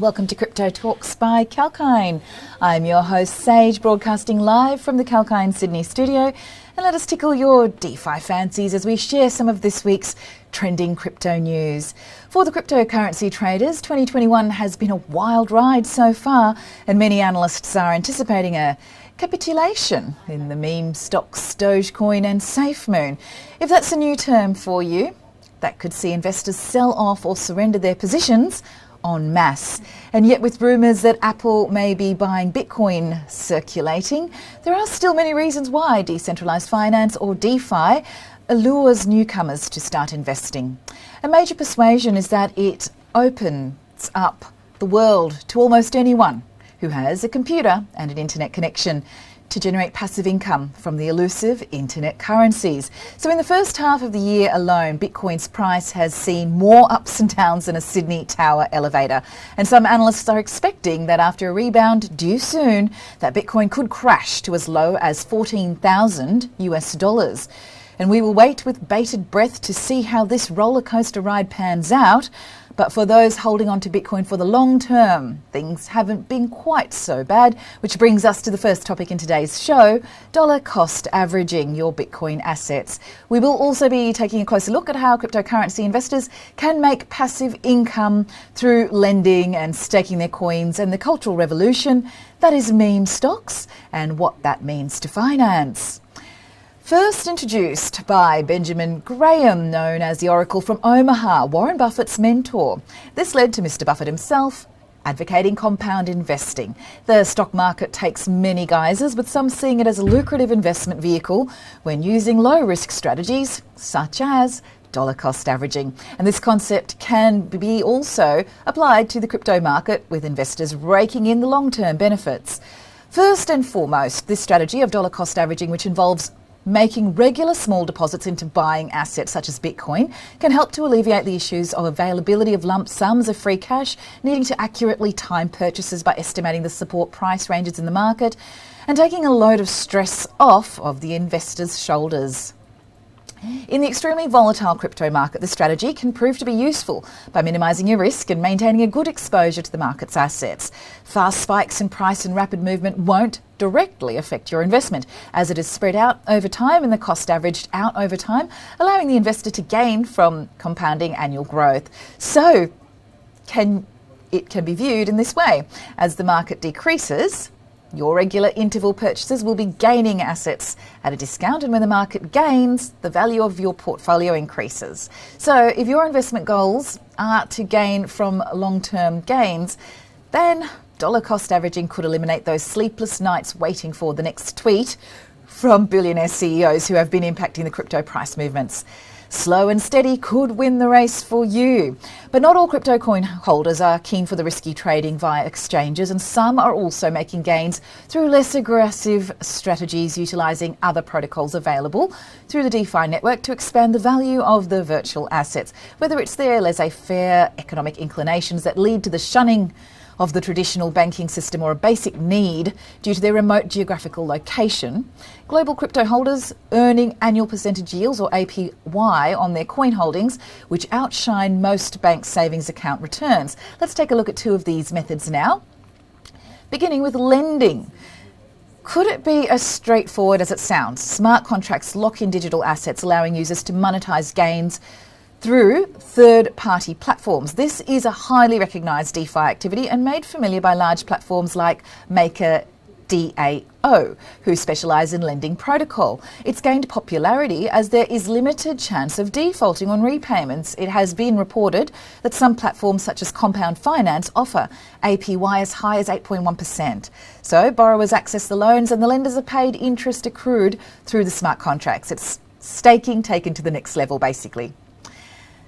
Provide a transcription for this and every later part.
Welcome to Crypto Talks by 𝐊𝐴𝐿𝐴𝐼𝐻. I'm your host Sage, broadcasting live from the 𝐊𝐴𝐼𝐻 Sydney studio, and let us tickle your DeFi fancies as we share some of this week's trending crypto news. For the cryptocurrency traders, 2021 has been a wild ride so far, and many analysts are anticipating a capitulation in the meme stocks Dogecoin and SafeMoon. If that's a new term for you, that could see investors sell off or surrender their positions en masse. And yet, with rumours that Apple may be buying Bitcoin circulating, there are still many reasons why decentralised finance, or DeFi, allures newcomers to start investing. A major persuasion is that it opens up the world to almost anyone who has a computer and an internet connection to generate passive income from the elusive internet currencies. So in the first half of the year alone, Bitcoin's price has seen more ups and downs than a Sydney Tower elevator. And some analysts are expecting that after a rebound due soon, that Bitcoin could crash to as low as $14,000. And we will wait with bated breath to see how this roller coaster ride pans out. But for those holding on to Bitcoin for the long term, things haven't been quite so bad, which brings us to the first topic in today's show: dollar cost averaging your Bitcoin assets. We will also be taking a closer look at how cryptocurrency investors can make passive income through lending and staking their coins, and the cultural revolution that is meme stocks and what that means to finance. First introduced by Benjamin Graham, known as the Oracle from Omaha, Warren Buffett's mentor. This led to Mr. Buffett himself advocating compound investing. The stock market takes many guises, with some seeing it as a lucrative investment vehicle when using low-risk strategies such as dollar cost averaging. And this concept can be also applied to the crypto market, with investors raking in the long-term benefits. First and foremost, this strategy of dollar cost averaging, which involves making regular small deposits into buying assets such as Bitcoin, can help to alleviate the issues of availability of lump sums of free cash, needing to accurately time purchases by estimating the support price ranges in the market, and taking a load of stress off of the investor's shoulders. In the extremely volatile crypto market, the strategy can prove to be useful by minimising your risk and maintaining a good exposure to the market's assets. Fast spikes in price and rapid movement won't directly affect your investment, as it is spread out over time and the cost averaged out over time, allowing the investor to gain from compounding annual growth. So it can be viewed in this way: as the market decreases, your regular interval purchases will be gaining assets at a discount, and when the market gains, the value of your portfolio increases. So if your investment goals are to gain from long-term gains, then dollar cost averaging could eliminate those sleepless nights waiting for the next tweet from billionaire CEOs who have been impacting the crypto price movements. Slow and steady could win the race for you. But not all crypto coin holders are keen for the risky trading via exchanges, and some are also making gains through less aggressive strategies, utilising other protocols available through the DeFi network to expand the value of the virtual assets, whether it's their laissez-faire economic inclinations that lead to the shunning of the traditional banking system, or a basic need due to their remote geographical location. Global crypto holders earning annual percentage yields, or APY, on their coin holdings, which outshine most bank savings account returns. Let's take a look at two of these methods now. Beginning with lending. Could it be as straightforward as it sounds? Smart contracts lock in digital assets, allowing users to monetize gains through third-party platforms. This is a highly recognised DeFi activity and made familiar by large platforms like MakerDAO, who specialise in lending protocol. It's gained popularity as there is limited chance of defaulting on repayments. It has been reported that some platforms such as Compound Finance offer APY as high as 8.1%. So borrowers access the loans and the lenders are paid interest accrued through the smart contracts. It's staking taken to the next level, basically.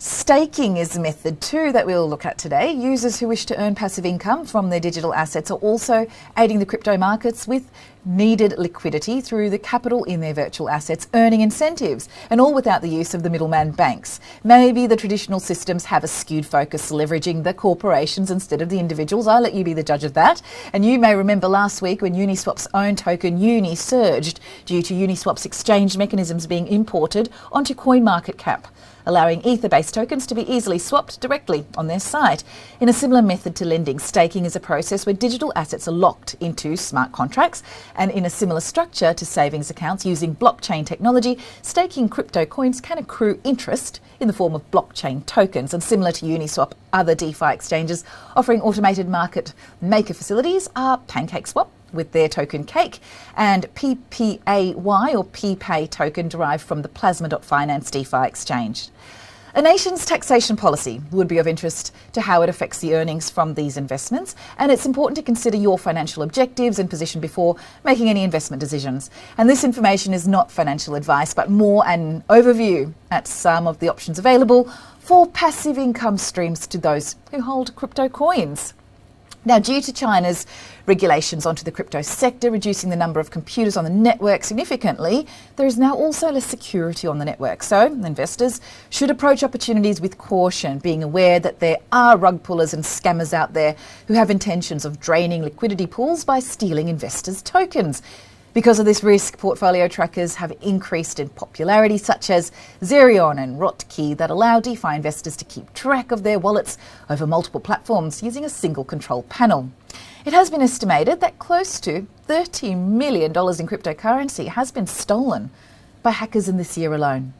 Staking is a method too that we'll look at today. Users who wish to earn passive income from their digital assets are also aiding the crypto markets with needed liquidity through the capital in their virtual assets, earning incentives, and all without the use of the middleman banks. Maybe the traditional systems have a skewed focus, leveraging the corporations instead of the individuals. I'll let you be the judge of that. And you may remember last week when Uniswap's own token Uni surged due to Uniswap's exchange mechanisms being imported onto CoinMarketCap, allowing Ether-based tokens to be easily swapped directly on their site. In a similar method to lending, staking is a process where digital assets are locked into smart contracts, and in a similar structure to savings accounts using blockchain technology, staking crypto coins can accrue interest in the form of blockchain tokens. And similar to Uniswap, other DeFi exchanges offering automated market maker facilities are PancakeSwap with their token Cake, and PPAY or PPay token derived from the Plasma.finance DeFi exchange. A nation's taxation policy would be of interest to how it affects the earnings from these investments, and it's important to consider your financial objectives and position before making any investment decisions. And this information is not financial advice, but more an overview at some of the options available for passive income streams to those who hold crypto coins. Now, due to China's regulations onto the crypto sector, reducing the number of computers on the network significantly, there is now also less security on the network. So, investors should approach opportunities with caution, being aware that there are rug pullers and scammers out there who have intentions of draining liquidity pools by stealing investors' tokens. Because of this risk, portfolio trackers have increased in popularity, such as Zerion and 𝐊𝐴𝐿, that allow DeFi investors to keep track of their wallets over multiple platforms using a single control panel. It has been estimated that close to $30 million in cryptocurrency has been stolen by hackers in this year alone.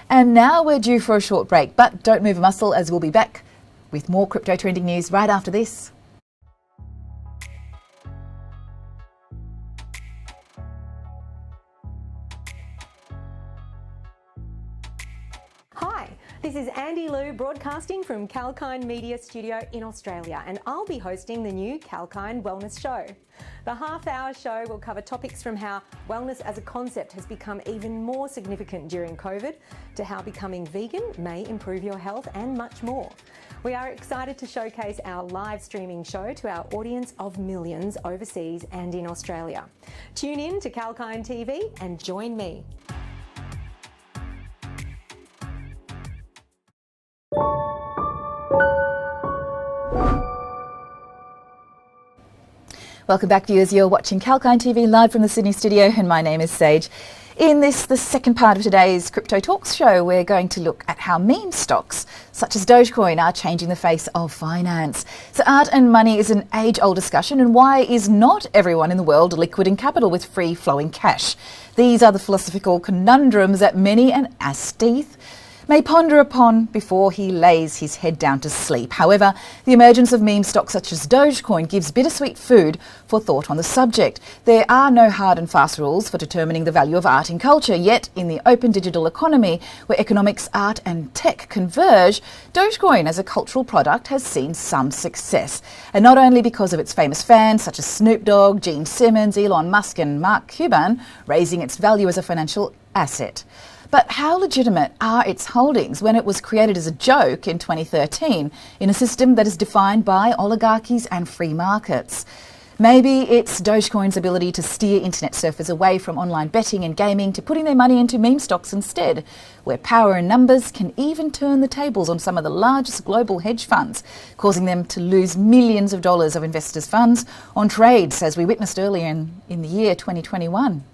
And now we're due for a short break, but don't move a muscle, as we'll be back with more crypto trending news right after this. Hi, this is Andy Liu broadcasting from 𝐊𝐚𝐥𝐤𝐢𝐧𝐞 Media Studio in Australia, and I'll be hosting the new 𝐊𝐚𝐥𝐿 Wellness Show. The half-hour show will cover topics from how wellness as a concept has become even more significant during COVID, to how becoming vegan may improve your health, and much more. We are excited to showcase our live streaming show to our audience of millions overseas and in Australia. Tune in to 𝐊𝐴𝐚 TV and join me. Welcome back, viewers. You're watching 𝐊𝐴𝐚 TV live from the Sydney studio, and my name is Sage. In this, the second part of today's Crypto Talks show, we're going to look at how meme stocks, such as Dogecoin, are changing the face of finance. So art and money is an age-old discussion, and why is not everyone in the world liquid in capital with free-flowing cash? These are the philosophical conundrums that many an aesthete may ponder upon before he lays his head down to sleep. However, the emergence of meme stocks such as Dogecoin gives bittersweet food for thought on the subject. There are no hard and fast rules for determining the value of art in culture, yet in the open digital economy where economics, art and tech converge, Dogecoin as a cultural product has seen some success. And not only because of its famous fans such as Snoop Dogg, Gene Simmons, Elon Musk and Mark Cuban, raising its value as a financial asset. But how legitimate are its holdings when it was created as a joke in 2013 in a system that is defined by oligarchies and free markets? Maybe it's Dogecoin's ability to steer internet surfers away from online betting and gaming to putting their money into meme stocks instead, where power and numbers can even turn the tables on some of the largest global hedge funds, causing them to lose millions of dollars of investors' funds on trades, as we witnessed earlier in the year 2021.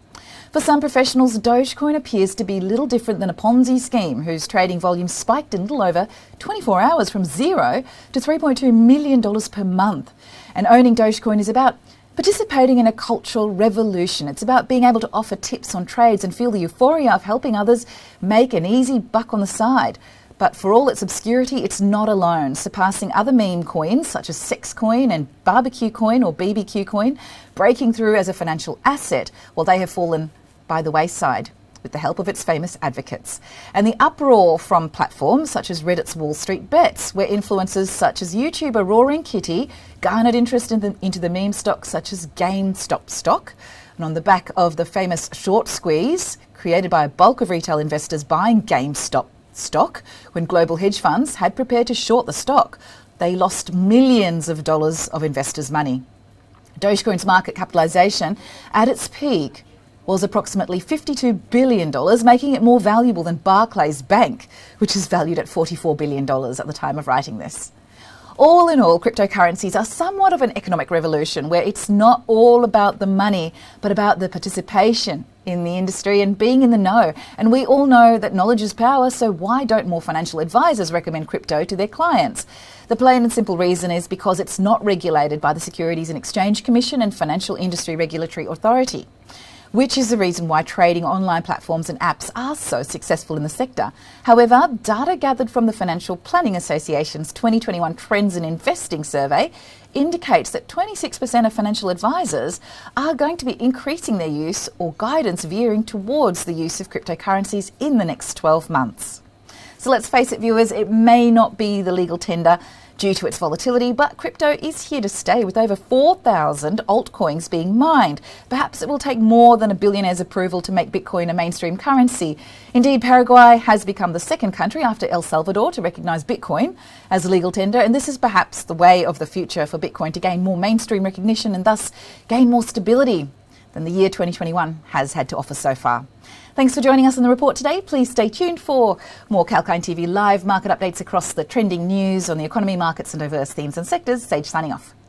For some professionals, Dogecoin appears to be little different than a Ponzi scheme whose trading volume spiked in little over 24 hours from zero to $3.2 million per month. And owning Dogecoin is about participating in a cultural revolution. It's about being able to offer tips on trades and feel the euphoria of helping others make an easy buck on the side. But for all its obscurity, it's not alone, surpassing other meme coins such as Sex Coin and Barbecue Coin or BBQ Coin, breaking through as a financial asset, while they have fallen by the wayside with the help of its famous advocates. And the uproar from platforms such as Reddit's Wall Street Bets, where influencers such as YouTuber Roaring Kitty garnered interest into the meme stocks such as GameStop stock. And on the back of the famous short squeeze created by a bulk of retail investors buying GameStop stock when global hedge funds had prepared to short the stock, they lost millions of dollars of investors' money. Dogecoin's market capitalisation at its peak was approximately $52 billion, making it more valuable than Barclays Bank, which is valued at $44 billion at the time of writing this. All in all, cryptocurrencies are somewhat of an economic revolution where it's not all about the money, but about the participation in the industry and being in the know. And we all know that knowledge is power, so why don't more financial advisors recommend crypto to their clients? The plain and simple reason is because it's not regulated by the Securities and Exchange Commission and Financial Industry Regulatory Authority, which is the reason why trading online platforms and apps are so successful in the sector. However, data gathered from the Financial Planning Association's 2021 Trends in Investing survey indicates that 26% of financial advisors are going to be increasing their use or guidance veering towards the use of cryptocurrencies in the next 12 months. So let's face it, viewers, it may not be the legal tender due to its volatility, but crypto is here to stay with over 4,000 altcoins being mined. Perhaps it will take more than a billionaire's approval to make Bitcoin a mainstream currency. Indeed, Paraguay has become the second country after El Salvador to recognise Bitcoin as a legal tender, and this is perhaps the way of the future for Bitcoin to gain more mainstream recognition and thus gain more stability than the year 2021 has had to offer so far. Thanks for joining us on the report today. Please stay tuned for more Kalkine TV live market updates across the trending news on the economy, markets and diverse themes and sectors. Sage signing off.